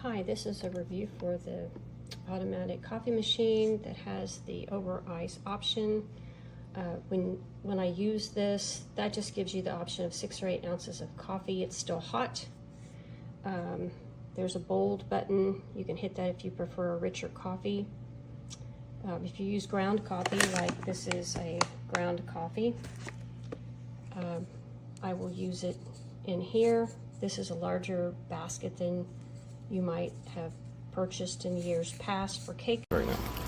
Hi, this is a review for the automatic coffee machine that has the over ice option. When I use this, that just gives you the option of 6 or 8 ounces of coffee. It's still hot. There's a bold button. You can hit that if you prefer a richer coffee. If you use ground coffee, like this is a ground coffee, I will use it in here. This is a larger basket than you might have purchased in years past for cake. Right now.